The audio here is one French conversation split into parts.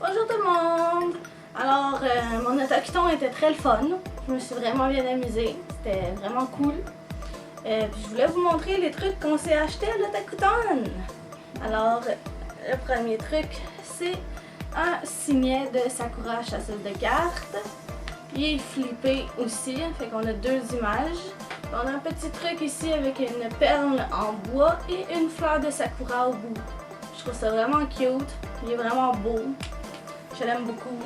Bonjour tout le monde! Alors, mon autocuton était très le fun. Je me suis vraiment bien amusée. C'était vraiment cool. Puis je voulais vous montrer les trucs qu'on s'est achetés à l'autocuton. Alors, le premier truc, c'est un signet de Sakura chasseuse de cartes. Il est flippé aussi, fait qu'on a deux images. On a un petit truc ici avec une perle en bois et une fleur de Sakura au bout. Je trouve ça vraiment cute. Il est vraiment beau. Je l'aime beaucoup.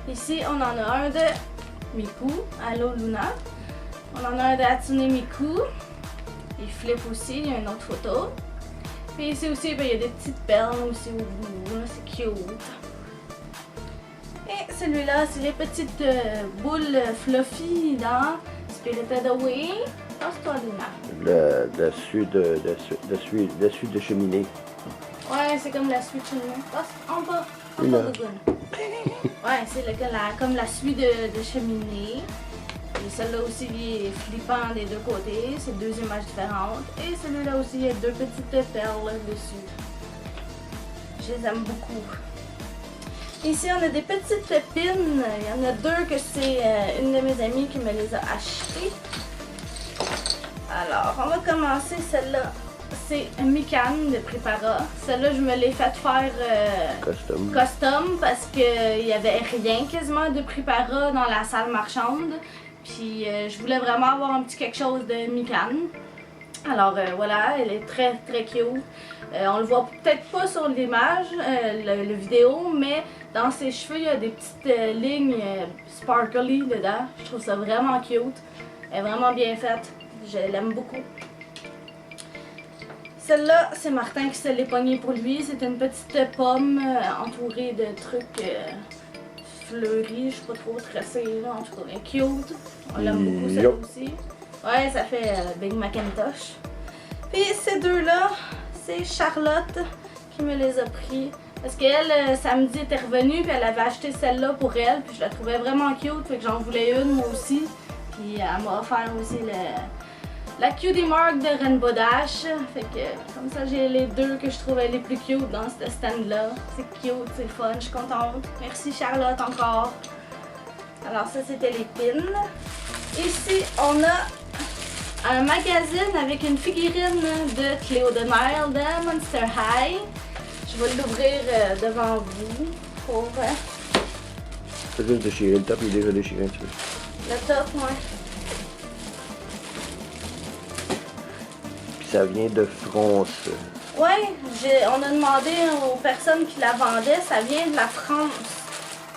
Ici, on en a un de Miku, Allo Luna. On en a un de Hatsune Miku. Il flippe aussi, il y a une autre photo. Puis ici aussi, ben, il y a des petites perles aussi au bout. C'est cute. Et celui-là, c'est les petites boules fluffy dans Spirited Away. Passe-toi, Luna. Dessus de cheminée. Ouais, c'est comme la suie de cheminée. Passe en bas. En bas de gun. Ouais, c'est comme la suie de cheminée. Et celle-là aussi, il est flippant des deux côtés. C'est deux images différentes. Et celui-là aussi, il y a deux petites perles dessus. Je les aime beaucoup. Ici, on a des petites pins. Il y en a deux que c'est une de mes amies qui me les a achetées. Alors, on va commencer celle-là. C'est Mikan de Prepara. Celle-là, je me l'ai faite faire custom parce qu'il n'y avait rien quasiment de Prepara dans la salle marchande. Puis je voulais vraiment avoir un petit quelque chose de Mikan. Alors voilà, elle est très très cute. On le voit peut-être pas sur l'image, le vidéo, mais dans ses cheveux, il y a des petites lignes sparkly dedans. Je trouve ça vraiment cute. Elle est vraiment bien faite. Je l'aime beaucoup. Celle-là, c'est Martin qui se l'est pognée pour lui. C'est une petite pomme entourée de trucs fleuris. Je sais pas trop tressés, là. En tout cas, elle est cute. On l'aime beaucoup, celle-là aussi. Ouais, ça fait Big Macintosh. Puis ces deux-là, c'est Charlotte qui me les a pris. Parce qu'elle, samedi, était revenue, puis elle avait acheté celle-là pour elle. Puis je la trouvais vraiment cute, fait que j'en voulais une moi aussi. Puis elle m'a offert aussi la Cutie Mark de Rainbow Dash. Fait que comme ça, j'ai les deux que je trouvais les plus cute dans ce stand-là. C'est cute, c'est fun, je suis contente. Merci Charlotte encore. Alors ça, c'était les pins. Ici, on a un magazine avec une figurine de Cléo de Nile de Monster High. Je vais l'ouvrir devant vous pour... C'est juste déchiré, le top il est déjà déchiré un petit peu. Le top, ouais. Puis ça vient de France. Ouais, on a demandé aux personnes qui la vendaient, ça vient de la France.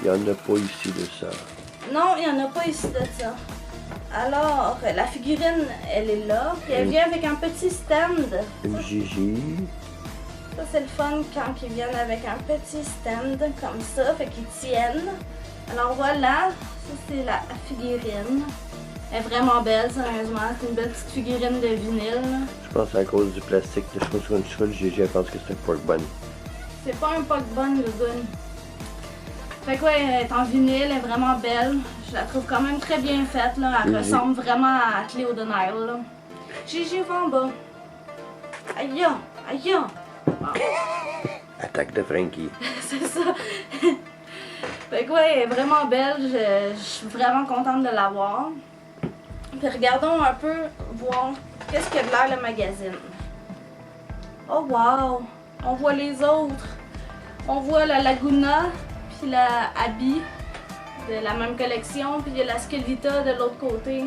Il n'y en a pas ici de ça. Non, il n'y en a pas ici de ça. Alors, la figurine, elle est là, puis elle vient avec un petit stand. Une Gigi. Ça, c'est le fun quand ils viennent avec un petit stand comme ça, fait qu'ils tiennent. Alors voilà, ça c'est la figurine. Elle est vraiment belle, sérieusement. C'est une belle petite figurine de vinyle. Je pense que c'est à cause du plastique de cheveux sur une cheveux, Gigi, elle pense que c'est un pork bun. C'est pas un pork bun, le gun. Fait que ouais, elle est en vinyle, elle est vraiment belle. Je la trouve quand même très bien faite, là. Elle ressemble vraiment à Cléo de Nile, là. Gigi va en bas. Aïe, aïe. Oh. Attaque de Frankie. C'est ça. Fait que ouais, elle est vraiment belle. Je suis vraiment contente de l'avoir. Puis regardons un peu, voir qu'est-ce que de l'air le magazine. Oh wow! On voit les autres. On voit la Laguna, puis la Abby de la même collection, puis il y a la Skelvita de l'autre côté.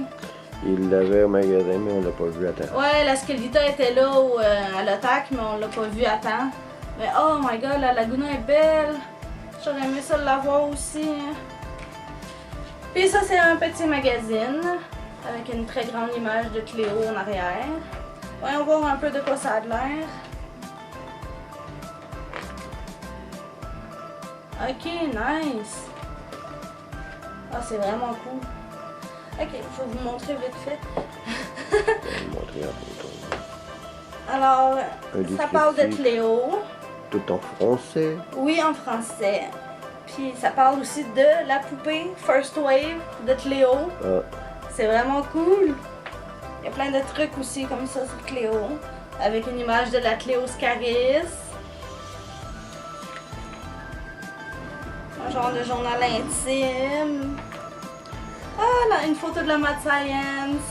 Il l'avait au magasin, mais on l'a pas vu à temps. Ouais, la Skelvita était là à l'OTAC, mais on l'a pas vu à temps. Mais oh my god, la Laguna est belle! J'aurais aimé ça l'avoir aussi. Puis ça, c'est un petit magazine avec une très grande image de Cléo en arrière. Voyons voir un peu de quoi ça a de l'air. Ok, nice. Ah, c'est vraiment cool. Ok, je vais vous montrer vite fait. Je vais vous montrer en photo. Alors, ça parle de Cléo. Tout en français. Oui, en français. Puis ça parle aussi de la poupée First Wave de Cléo. Ah. C'est vraiment cool. Il y a plein de trucs aussi comme ça sur Cléo. Avec une image de la Cléo Scaris. genre de journal intime. Ah, là, une photo de la Mad Science.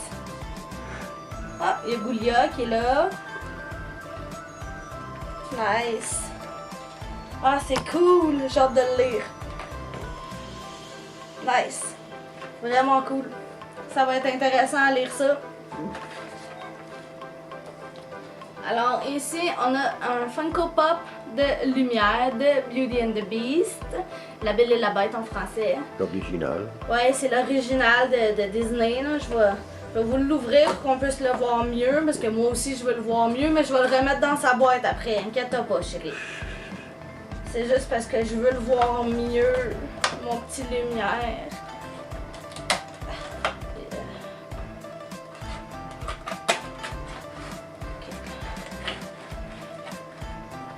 Ah, il y a Goulia qui est là. Nice. Ah, c'est cool, j'ai hâte de le lire. Nice. Vraiment cool. Ça va être intéressant à lire ça. Alors ici, on a un Funko Pop de lumière de Beauty and the Beast. La Belle et la Bête en français. L'original. Ouais, c'est l'original de Disney. Là. Je vais vous l'ouvrir pour qu'on puisse le voir mieux. Parce que moi aussi, je veux le voir mieux. Mais je vais le remettre dans sa boîte après. Inquiète-toi pas, chérie. C'est juste parce que je veux le voir mieux. Mon petit lumière.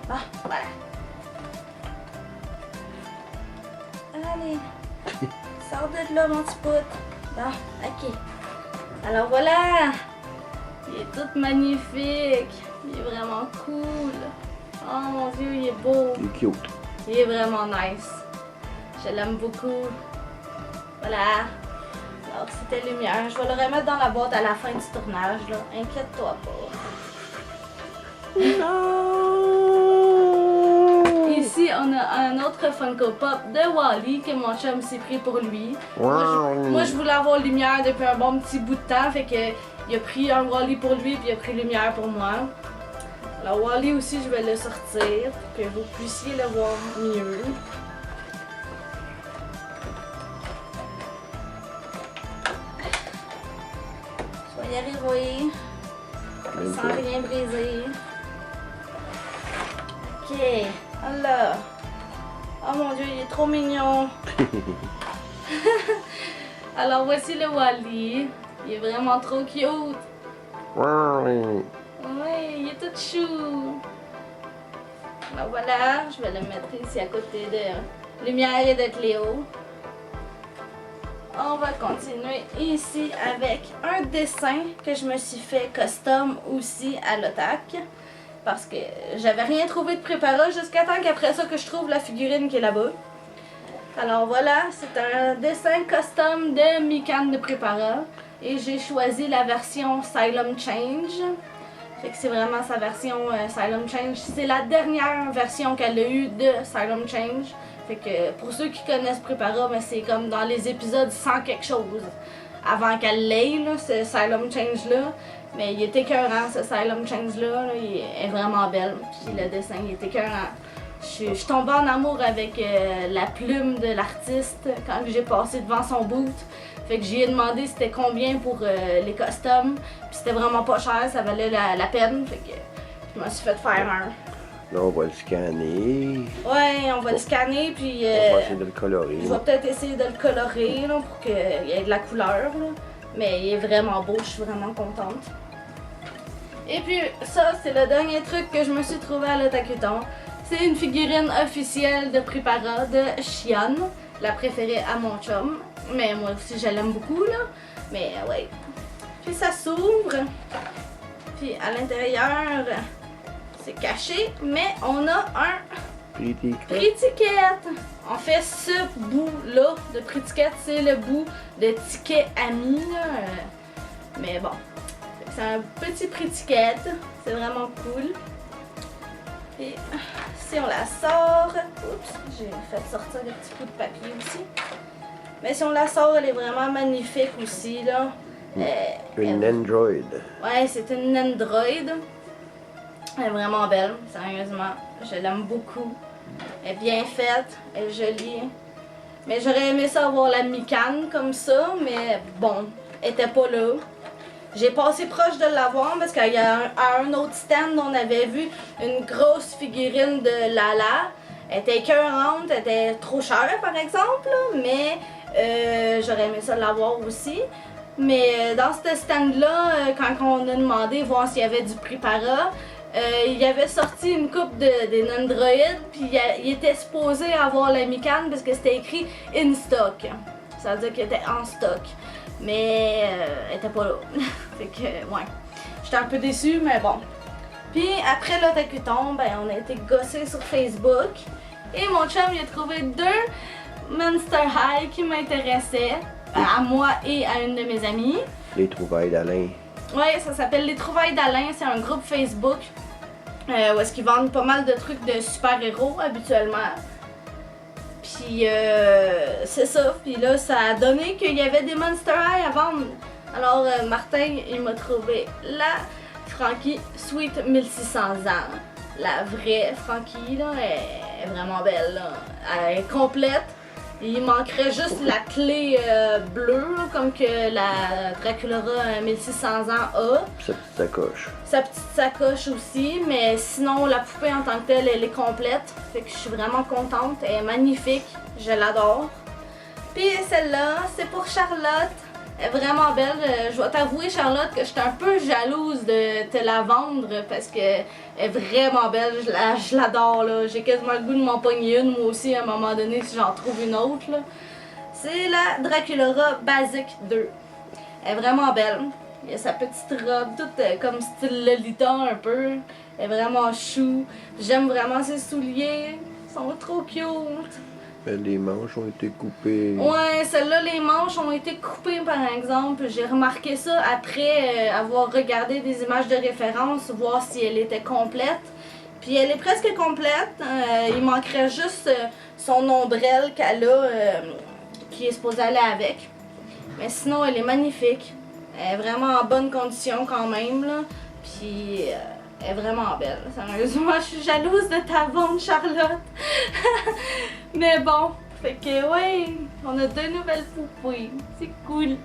Ah, voilà. Allez, sors de là, mon petit pote. Bon, ok. Alors voilà. Il est tout magnifique. Il est vraiment cool. Oh mon Dieu, il est beau. Il est cute. Il est vraiment nice. Je l'aime beaucoup. Voilà. Alors, c'était lumière. Je vais le remettre dans la boîte à la fin du tournage, là. Inquiète-toi pas. Ici, on a un autre Funko Pop de Wall-E que mon chum s'est pris pour lui. Moi, je voulais avoir lumière depuis un bon petit bout de temps, fait que il a pris un Wall-E pour lui puis il a pris lumière pour moi. Alors Wall-E aussi, je vais le sortir pour que vous puissiez le voir mieux. Je vais y arriver sans rien briser. Ok, alors. Oh mon Dieu, il est trop mignon. Alors voici le Wall-E. Il est vraiment trop cute. Oui, il est tout chou. Alors voilà, je vais le mettre ici à côté de Lumière et de Cléo. On va continuer ici avec un dessin que je me suis fait custom aussi à l'Otac. Parce que j'avais rien trouvé de préparat jusqu'à temps qu'après ça que je trouve la figurine qui est là-bas. Alors voilà, c'est un dessin custom de Mikan de préparat. Et j'ai choisi la version Xylem Change. Fait que c'est vraiment sa version Xylem Change. C'est la dernière version qu'elle a eue de Xylem Change. Fait que pour ceux qui connaissent Prepara, ben c'est comme dans les épisodes 100 quelque chose. Avant qu'elle l'ait, ce Xylem Change là. Mais il est écœurant, ce Xylem Change là. Il est vraiment belle. Puis le dessin, il est écœurant. Je suis tombée en amour avec la plume de l'artiste quand j'ai passé devant son boot. Fait que j'ai demandé c'était combien pour les costumes. Puis c'était vraiment pas cher, ça valait la peine. Fait que je me suis fait faire un. Là, on va le scanner. Ouais, on va le scanner, puis on va essayer de le colorer. Je vais peut-être essayer de le colorer là, pour qu'il y ait de la couleur. Là. Mais il est vraiment beau, je suis vraiment contente. Et puis ça, c'est le dernier truc que je me suis trouvé à l'Otakuton. C'est une figurine officielle de Prepara de Shion, la préférée à mon chum. Mais moi aussi, je l'aime beaucoup, là. Mais ouais. Puis ça s'ouvre. Puis à l'intérieur, c'est caché. Mais on a un prix-ticket. En fait, ce bout-là de prix-ticket, c'est le bout de ticket ami, là. Mais bon. C'est un petit prix-ticket. C'est vraiment cool. Et si on la sort, oups, j'ai fait sortir des petits bouts de papier aussi. Mais si on la sort, elle est vraiment magnifique aussi, là. Une Android. Ouais, c'est une Android. Elle est vraiment belle, sérieusement. Je l'aime beaucoup. Elle est bien faite, elle est jolie. Mais j'aurais aimé ça avoir la Mikan comme ça, mais bon, elle était pas là. J'ai passé proche de l'avoir parce qu'il y a un autre stand, on avait vu une grosse figurine de Lala. Elle était écœurante, elle était trop chère par exemple, mais j'aurais aimé ça l'avoir aussi. Mais dans ce stand-là, quand on a demandé voir s'il y avait du Prepara, il avait sorti une coupe des Android, puis il était supposé avoir la Mikan parce que c'était écrit in stock. Ça veut dire qu'il était en stock. Mais elle était pas là. Fait que, ouais. J'étais un peu déçue, mais bon. Puis après l'Otakuton, ben on a été gossés sur Facebook. Et mon chum, il a trouvé deux Monster High qui m'intéressait, à moi et à une de mes amies. Les trouvailles d'Alain. Ouais, ça s'appelle Les Trouvailles d'Alain, c'est un groupe Facebook où est-ce qu'ils vendent pas mal de trucs de super-héros habituellement. Puis c'est ça, puis là ça a donné qu'il y avait des Monster High à vendre. Alors Martin, il m'a trouvé la Frankie Sweet 1600 ans. La vraie Frankie, là, est vraiment belle, là. Elle est complète. Il manquerait juste la clé bleue, là, comme que la Draculaura 1600 ans a. Sa petite sacoche. Sa petite sacoche aussi, mais sinon la poupée en tant que telle, elle est complète. Fait que je suis vraiment contente. Elle est magnifique. Je l'adore. Puis celle-là, c'est pour Charlotte. Elle est vraiment belle. Je dois t'avouer, Charlotte, que j'étais un peu jalouse de te la vendre parce qu'elle est vraiment belle. Je l'adore, là. J'ai quasiment le goût de m'en pogner une, moi aussi, à un moment donné, si j'en trouve une autre, là. C'est la Draculaura Basic 2. Elle est vraiment belle. Il y a sa petite robe, toute comme style Lolita un peu. Elle est vraiment chou. J'aime vraiment ses souliers. Ils sont trop cute. Les manches ont été coupées. Ouais, celle-là, les manches ont été coupées par exemple. J'ai remarqué ça après avoir regardé des images de référence, voir si elle était complète. Puis elle est presque complète. Il manquerait juste son ombrelle qu'elle a, qui est supposée aller avec. Mais sinon, elle est magnifique. Elle est vraiment en bonne condition quand même, là. Puis elle est vraiment belle. Sérieusement, je suis jalouse de ta vente, Charlotte. Mais bon, fait que ouais, on a 2 nouvelles poupées. C'est cool.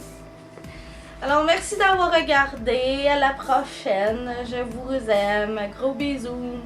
Alors merci d'avoir regardé. À la prochaine. Je vous aime. Gros bisous.